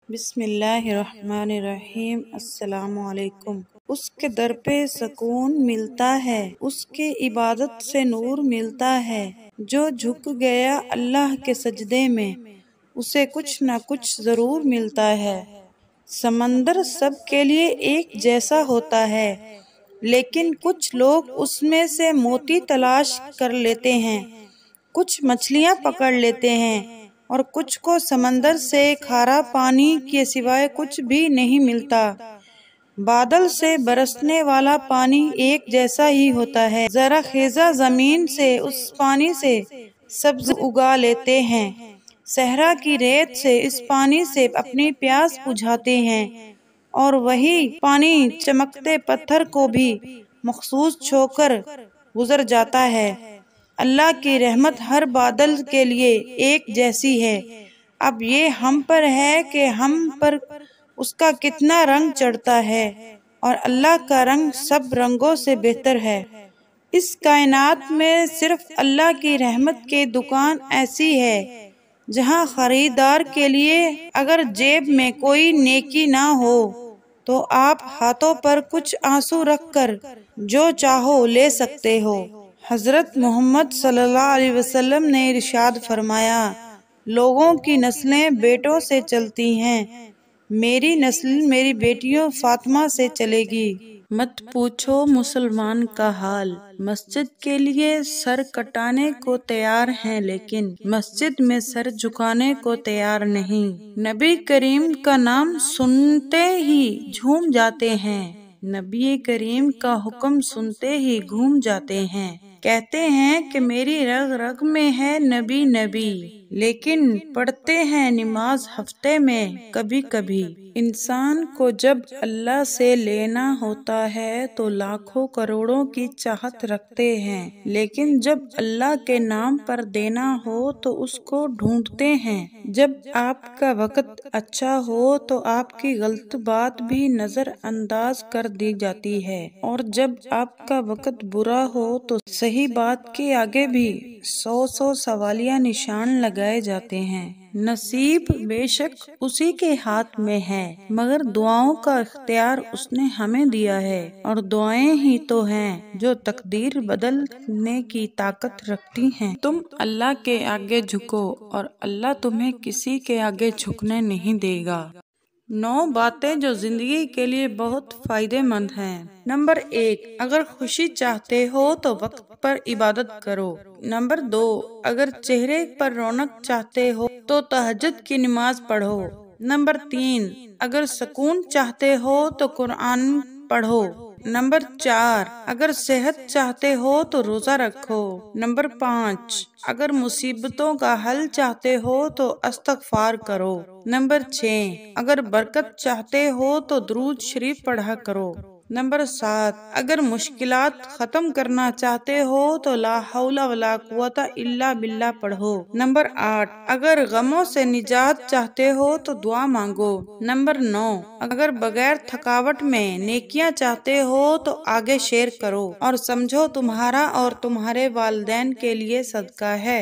بسم اللہ الرحمن الرحیم۔ السلام علیکم۔ اس کے در پہ سکون ملتا ہے، اس کے عبادت سے نور ملتا ہے۔ جو جھک گیا اللہ کے سجدے میں، اسے کچھ نہ کچھ ضرور ملتا ہے۔ سمندر سب کے لیے ایک جیسا ہوتا ہے، لیکن کچھ لوگ اس میں سے موتی تلاش کر لیتے ہیں، کچھ مچھلیاں پکڑ لیتے ہیں، اور کچھ کو سمندر سے کھارا پانی کے سوائے کچھ بھی نہیں ملتا۔ بادل سے برسنے والا پانی ایک جیسا ہی ہوتا ہے۔ زرخیزہ زمین سے اس پانی سے سبز اگا لیتے ہیں، صحرا کی ریت سے اس پانی سے اپنی پیاس بجھاتے ہیں، اور وہی پانی چمکتے پتھر کو بھی مخصوص چھو کر گزر جاتا ہے۔ اللہ کی رحمت ہر بادل کے لیے ایک جیسی ہے۔ اب یہ ہم پر ہے کہ ہم پر اس کا کتنا رنگ چڑھتا ہے، اور اللہ کا رنگ سب رنگوں سے بہتر ہے۔ اس کائنات میں صرف اللہ کی رحمت کی دکان ایسی ہے جہاں خریدار کے لیے اگر جیب میں کوئی نیکی نہ ہو تو آپ ہاتھوں پر کچھ آنسو رکھ کر جو چاہو لے سکتے ہو۔ حضرت محمد صلی اللہ علیہ وسلم نے ارشاد فرمایا، لوگوں کی نسلیں بیٹوں سے چلتی ہیں، میری نسل میری بیٹیوں فاطمہ سے چلے گی۔ مت پوچھو مسلمان کا حال، مسجد کے لیے سر کٹانے کو تیار ہیں لیکن مسجد میں سر جھکانے کو تیار نہیں۔ نبی کریم کا نام سنتے ہی جھوم جاتے ہیں، نبی کریم کا حکم سنتے ہی گھوم جاتے ہیں۔ کہتے ہیں کہ میری رگ رگ میں ہے نبی نبی، لیکن پڑھتے ہیں نماز ہفتے میں کبھی کبھی۔ انسان کو جب اللہ سے لینا ہوتا ہے تو لاکھوں کروڑوں کی چاہت رکھتے ہیں، لیکن جب اللہ کے نام پر دینا ہو تو اس کو ڈھونڈتے ہیں۔ جب آپ کا وقت اچھا ہو تو آپ کی غلط بات بھی نظر انداز کر دی جاتی ہے، اور جب آپ کا وقت برا ہو تو صحیح بات کے آگے بھی 100 سوالیہ نشان لگائے جاتے ہیں۔ نصیب بے شک اسی کے ہاتھ میں ہے، مگر دعاؤں کا اختیار اس نے ہمیں دیا ہے، اور دعائیں ہی تو ہیں جو تقدیر بدلنے کی طاقت رکھتی ہیں۔ تم اللہ کے آگے جھکو اور اللہ تمہیں کسی کے آگے جھکنے نہیں دے گا۔ 9 باتیں جو زندگی کے لیے بہت فائدہ مند ہیں۔ نمبر 1، اگر خوشی چاہتے ہو تو وقت پر عبادت کرو۔ نمبر 2، اگر چہرے پر رونق چاہتے ہو تو تہجد کی نماز پڑھو۔ نمبر 3، اگر سکون چاہتے ہو تو قرآن پڑھو۔ نمبر 4، اگر صحت چاہتے ہو تو روزہ رکھو۔ نمبر 5، اگر مصیبتوں کا حل چاہتے ہو تو استغفار کرو۔ نمبر 6، اگر برکت چاہتے ہو تو درود شریف پڑھا کرو۔ نمبر 7، اگر مشکلات ختم کرنا چاہتے ہو تو لا حول ولا قوت الا باللہ پڑھو۔ نمبر 8، اگر غموں سے نجات چاہتے ہو تو دعا مانگو۔ نمبر 9، اگر بغیر تھکاوٹ میں نیکیاں چاہتے ہو تو آگے شیئر کرو، اور سمجھو تمہارا اور تمہارے والدین کے لیے صدقہ ہے۔